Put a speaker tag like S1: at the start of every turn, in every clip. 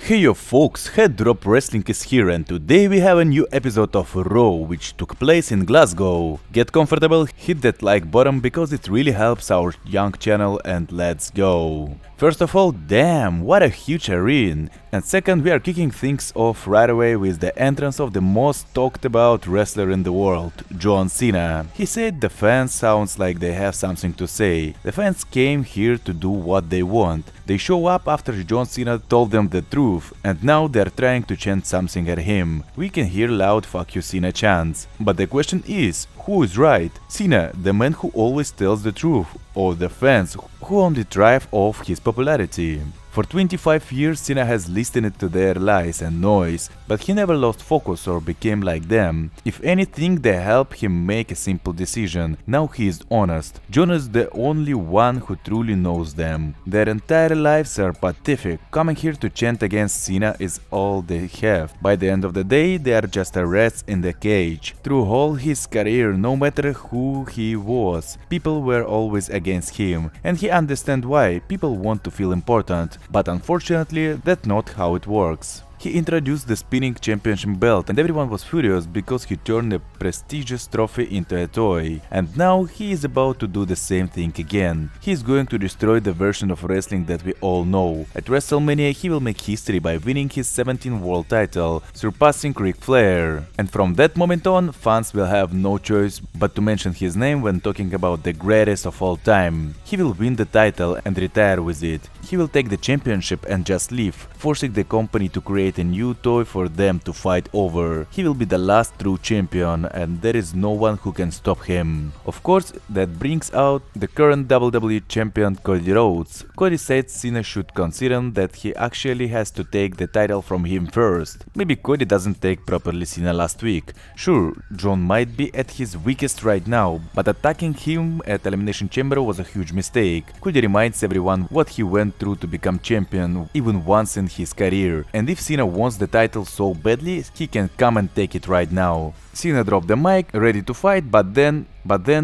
S1: Hey yo folks, Head Drop Wrestling is here and today we have a new episode of Raw which took place in Glasgow. Get comfortable, hit that like button because it really helps our young channel and let's go. First of all, damn, what a huge arena! And second, we are kicking things off right away with the entrance of the most talked about wrestler in the world, John Cena. He said the fans sounds like they have something to say. The fans came here to do what they want. They show up after John Cena told them the truth, and now they're trying to chant something at him. We can hear loud "fuck you Cena" chants. But the question is, who is right? Cena, the man who always tells the truth, or the fans who only thrive off his popularity? For 25 years Cena has listened to their lies and noise, but he never lost focus or became like them. If anything, they help him make a simple decision. Now he is honest. John is the only one who truly knows them. Their entire lives are pathetic. Coming here to chant against Cena is all they have. By the end of the day, they are just a rat in the cage. Through all his career, no matter who he was, people were always against him, and he understands why. People want to feel important. But unfortunately, that's not how it works. He introduced the spinning championship belt and everyone was furious because he turned a prestigious trophy into a toy. And now he is about to do the same thing again. He is going to destroy the version of wrestling that we all know. At WrestleMania he will make history by winning his 17th world title, surpassing Ric Flair. And from that moment on, fans will have no choice but to mention his name when talking about the greatest of all time. He will win the title and retire with it. He will take the championship and just leave, forcing the company to create a new toy for them to fight over. He will be the last true champion and there is no one who can stop him. Of course, that brings out the current WWE champion Cody Rhodes. Cody said Cena should consider that he actually has to take the title from him first. Maybe Cody doesn't take properly Cena last week. Sure, John might be at his weakest right now, but attacking him at Elimination Chamber was a huge mistake. Cody reminds everyone what he went through to become champion even once in his career, and if Cena wants the title so badly, he can come and take it right now. Cena dropped the mic, ready to fight, but then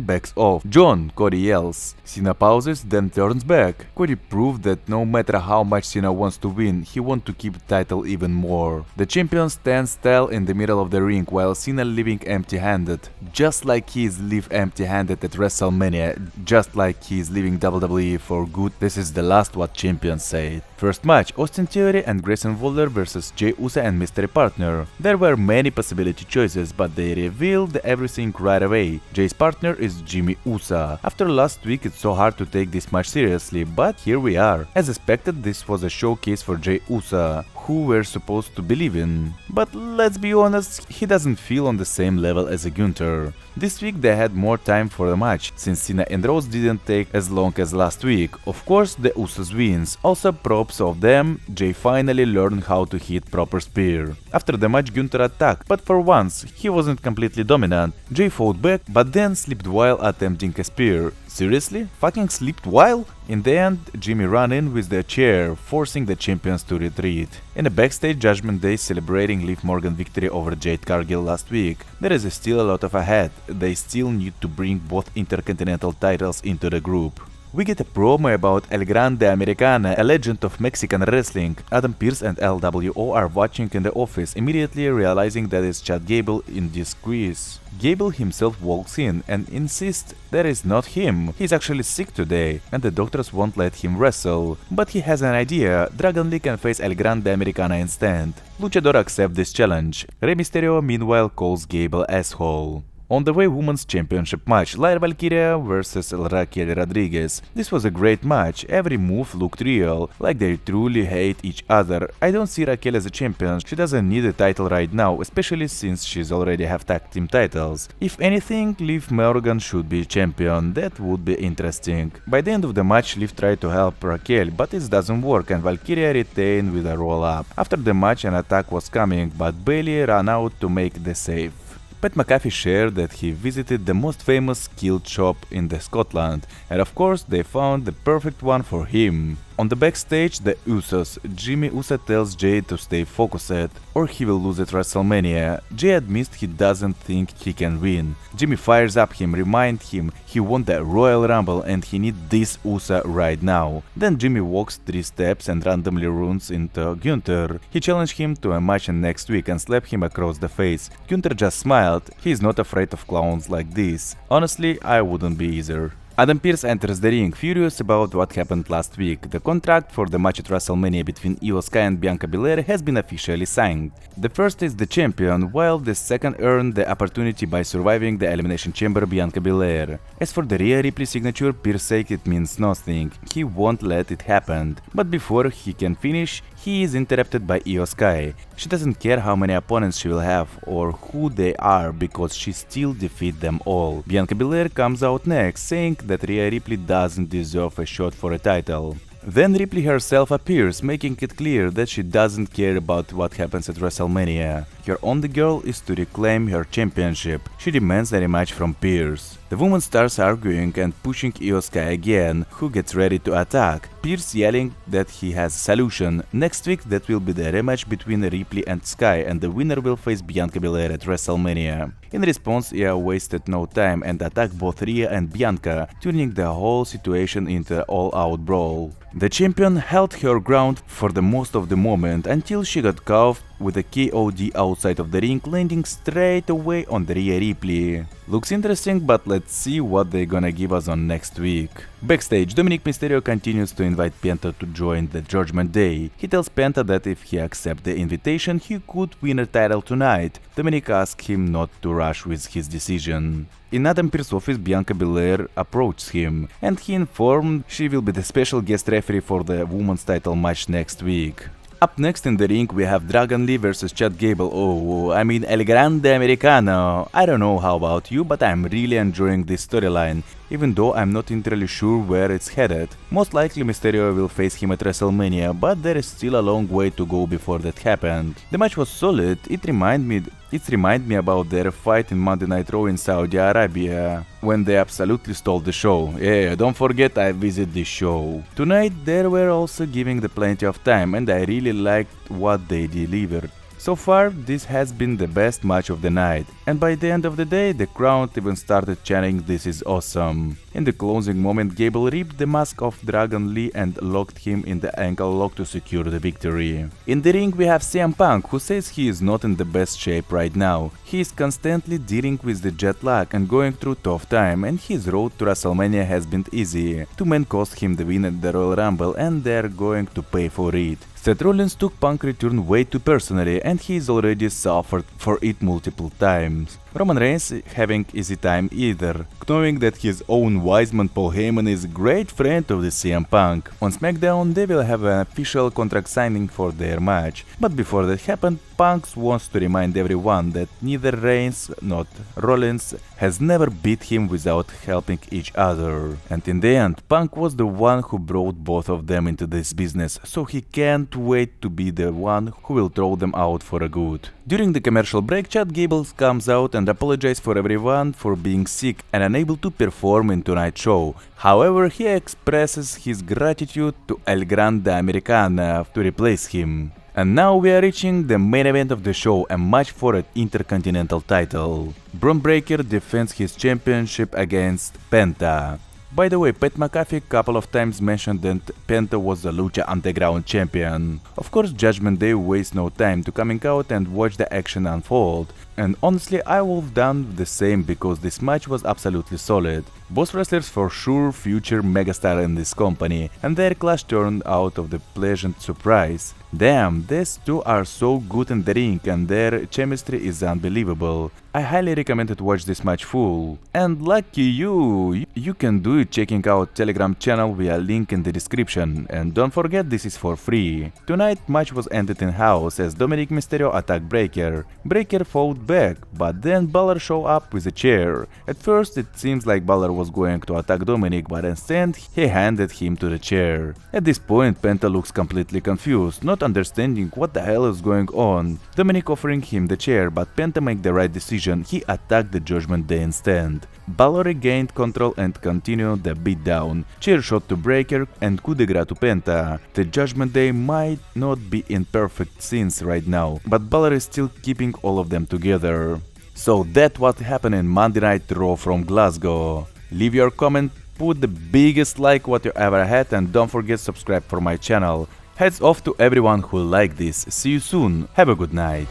S1: backs off. "John!" Cody yells. Cena pauses, then turns back. Cody proved that no matter how much Cena wants to win, he wants to keep the title even more. The champion stands tall in the middle of the ring while Cena leaving empty-handed. Just like he is leave empty-handed at WrestleMania, just like he is leaving WWE for good, this is the last what champions said. First match, Austin Theory and Grayson Waller vs Jey Uso and Mystery Partner. There were many possibility choices, but they revealed everything right away. Jay's partner is Jimmy Uso. After last week it's so hard to take this match seriously, but here we are. As expected, this was a showcase for Jey Uso, who we're supposed to believe in. But let's be honest, he doesn't feel on the same level as a Gunther. This week they had more time for the match, since Cena and Rhodes didn't take as long as last week. Of course, the Usos wins. Also props of them, Jay finally learned how to hit proper spear. After the match Gunther attacked, but for once he wasn't completely dominant. Jay fought back, but then slipped while attempting a spear. Seriously? Fucking slipped while? In the end, Jimmy ran in with the chair, forcing the champions to retreat. In the backstage, Judgment Day celebrating Liv Morgan victory over Jade Cargill last week. There is still a lot of ahead. They still need to bring both intercontinental titles into the group. We get a promo about El Grande Americana, a legend of Mexican wrestling. Adam Pearce and LWO are watching in the office, immediately realizing that it's Chad Gable in disgrace. Gable himself walks in and insists that it's not him. He's actually sick today, and the doctors won't let him wrestle. But he has an idea. Dragon Lee can face El Grande Americana instead. Luchador accepts this challenge. Rey Mysterio meanwhile calls Gable asshole. On the way, Women's Championship match, Lyra Valkyria vs Raquel Rodriguez. This was a great match, every move looked real, like they truly hate each other. I don't see Raquel as a champion, she doesn't need a title right now, especially since she's already have tag team titles. If anything, Liv Morgan should be champion, that would be interesting. By the end of the match, Liv tried to help Raquel, but it doesn't work and Valkyria retained with a roll-up. After the match an attack was coming, but Bayley ran out to make the save. Pat McAfee shared that he visited the most famous kilt shop in Scotland, and of course they found the perfect one for him. On the backstage, the Usos, Jimmy Uso tells Jay to stay focused or he will lose at WrestleMania. Jay admits he doesn't think he can win. Jimmy fires up him, reminds him he won the Royal Rumble and he needs this Uso right now. Then Jimmy walks 3 steps and randomly runs into Gunther. He challenged him to a match next week and slapped him across the face. Gunther just smiled. He is not afraid of clowns like this. Honestly, I wouldn't be either. Adam Pearce enters the ring, furious about what happened last week. The contract for the match at WrestleMania between Io Sky and Bianca Belair has been officially signed. The first is the champion, while the second earned the opportunity by surviving the Elimination Chamber Bianca Belair. As for the Rhea Ripley signature, Pearce said it means nothing. He won't let it happen. But before he can finish, he is interrupted by Io Sky. She doesn't care how many opponents she will have or who they are because she still defeats them all. Bianca Belair comes out next, saying that Rhea Ripley doesn't deserve a shot for a title. Then Ripley herself appears, making it clear that she doesn't care about what happens at WrestleMania. Her only goal is to reclaim her championship. She demands a rematch from Pearce. The woman starts arguing and pushing Io Sky again, who gets ready to attack. Pearce yelling that he has a solution. Next week that will be the rematch between Ripley and Sky and the winner will face Bianca Belair at WrestleMania. In response, Io wasted no time and attacked both Rhea and Bianca, turning the whole situation into an all-out brawl. The champion held her ground for the most of the moment until she got caught with a KOD outside of the ring, landing straight away on the Rhea Ripley. Looks interesting, but let's see what they're gonna give us on next week. Backstage, Dominic Mysterio continues to invite Penta to join the Judgment Day. He tells Penta that if he accepts the invitation, he could win a title tonight. Dominic asks him not to rush with his decision. In Adam Pearce's office, Bianca Belair approaches him, and he informed she will be the special guest referee for the women's title match next week. Up next in the ring we have Dragon Lee vs Chad Gable. Oh, I mean El Grande Americano. I don't know how about you, but I'm really enjoying this storyline, even though I'm not entirely sure where it's headed. Most likely Mysterio will face him at WrestleMania, but there is still a long way to go before that happened. The match was solid. It reminded me about their fight in Monday Night Raw in Saudi Arabia, when they absolutely stole the show. Yeah, don't forget I visited this show. Tonight they were also giving the plenty of time and I really liked what they delivered. So far, this has been the best match of the night, and by the end of the day, the crowd even started chanting "This is awesome." In the closing moment, Gable ripped the mask off Dragon Lee and locked him in the ankle lock to secure the victory. In the ring, we have CM Punk, who says he is not in the best shape right now. He is constantly dealing with the jet lag and going through tough time, and his road to WrestleMania has been easy. 2 men cost him the win at the Royal Rumble, and they're going to pay for it. Seth Rollins took Punk's return way too personally, and he's already suffered for it multiple times. Roman Reigns having easy time either, knowing that his own wise man Paul Heyman is a great friend of the CM Punk. On SmackDown they will have an official contract signing for their match, but before that happened, Punk wants to remind everyone that neither Reigns nor Rollins has never beat him without helping each other. And in the end, Punk was the one who brought both of them into this business, so he can't wait to be the one who will throw them out for a good. During the commercial break, Chad Gable comes out and apologizes for everyone for being sick and unable to perform in tonight's show. However, he expresses his gratitude to El Grande Americana to replace him. And now we are reaching the main event of the show, a match for an Intercontinental title. Braun Breaker defends his championship against Penta. By the way, Pat McAfee couple of times mentioned that Penta was the Lucha Underground champion. Of course, Judgment Day wastes no time to coming out and watch the action unfold. And honestly, I would have done the same because this match was absolutely solid. Both wrestlers for sure future megastar in this company, and their clash turned out of the pleasant surprise. Damn, these two are so good in the ring and their chemistry is unbelievable. I highly recommend to watch this match full. And lucky you can do it checking out Telegram channel via link in the description. And don't forget, this is for free. Tonight match was ended in house as Dominic Mysterio attacked Breaker. Breaker fought back, but then Balor showed up with a chair. At first it seems like Balor was going to attack Dominic, but instead he handed him to the chair. At this point Penta looks completely confused, not understanding what the hell is going on. Dominic offering him the chair, but Penta made the right decision, he attacked the Judgment Day instead. Balor regained control and continued the beatdown. Chair shot to Breaker and coup de grace to Penta. The Judgment Day might not be in perfect sync right now, but Balor is still keeping all of them together. So that's what happened in Monday Night Raw from Glasgow. Leave your comment, put the biggest like what you ever had, and don't forget subscribe for my channel. Heads off to everyone who liked this. See you soon. Have a good night.